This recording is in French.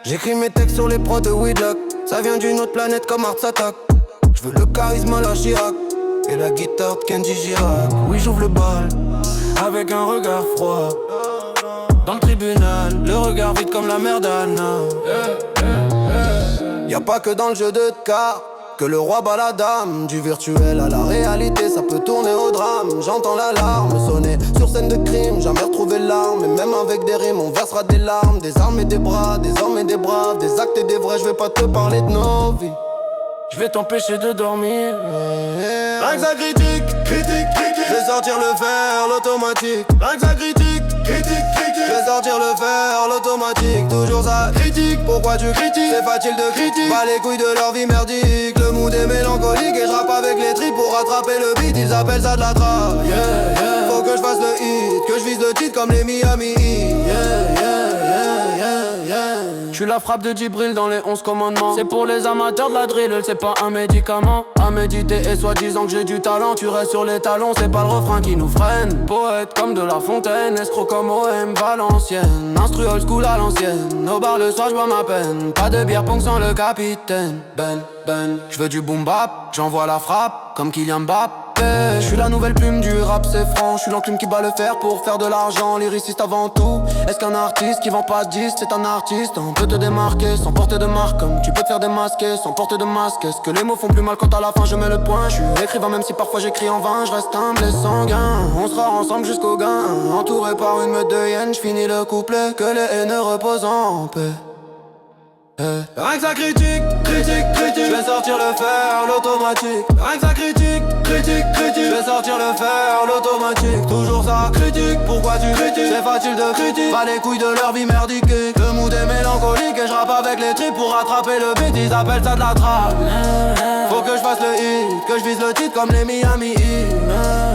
J'écris mes textes sur les prods de Weedlock. Ça vient d'une autre planète comme Art Attack. J'veux le charisme à la Chirac et la guitare de Kenji Girac. Oui, j'ouvre le bal avec un regard froid. Dans le tribunal, le regard vide comme la mer d'Anna. Y'a pas que dans le jeu de cartes que le roi bat la dame. Du virtuel à la réalité, ça peut tourner au drame. J'entends l'alarme sonner sur scène de crime. Jamais retrouvé l'arme, et même avec des rimes on versera des larmes. Des armes et des bras, des hommes et des braves. Des actes et des vrais, je vais pas te parler de nos vies. Je vais t'empêcher de dormir. Rien que ça critique, critique, critique. Je vais sortir le fer, l'automatique. Rien que ça critique, critique, critique. Je vais sortir le fer, l'automatique. Toujours ça critique, pourquoi tu critiques? C'est facile de critiquer. Pas les couilles de leur vie merdique. Le mood est mélancolique et je rappe avec les tripes pour rattraper le beat. Ils appellent ça de la trappe. Yeah, yeah. Faut que je fasse le hit, que je vise le titre comme les Miami Heat. Yeah, yeah, yeah, yeah, yeah. J'suis la frappe de Djibril dans les 11 commandements. C'est pour les amateurs de la drill, c'est pas un médicament. À méditer et soi-disant que j'ai du talent. Tu restes sur les talons, c'est pas le refrain qui nous freine. Poète comme de La Fontaine, escroc comme OM Valenciennes. Instru old school à l'ancienne. Au bar le soir j'bois ma peine. Pas de bière pong sans le capitaine. Ben, j'veux du boom bap, j'envoie la frappe comme Kylian Mbappé. J'suis la nouvelle plume du rap, c'est franc. J'suis l'enclume qui bat le fer pour faire de l'argent. Lyriciste avant tout. Est-ce qu'un artiste qui vend pas de disques, c'est un artiste? On peut te démarquer sans porter de marque. Comme tu peux te faire démasquer sans porter de masque. Est-ce que les mots font plus mal quand à la fin je mets le point? J'suis écrivain même si parfois j'écris en vain. J'reste humble et sanguin. On sera ensemble jusqu'au gain. Entouré par une meute de hyènes, j'finis le couplet. Que les haineux reposent en paix. Rien que ça critique, critique, critique. Je vais sortir le fer, l'automatique. Rien que ça critique, critique, critique. Je vais sortir le fer, l'automatique. Toujours ça critique, pourquoi tu critiques? C'est facile de critiquer, pas les couilles de leur vie merdique. Le mood est mélancolique et je rappe avec les tripes pour rattraper le beat. Ils appellent ça de la trappe. Faut que je fasse le hit, que je vise le titre comme les Miami Heat.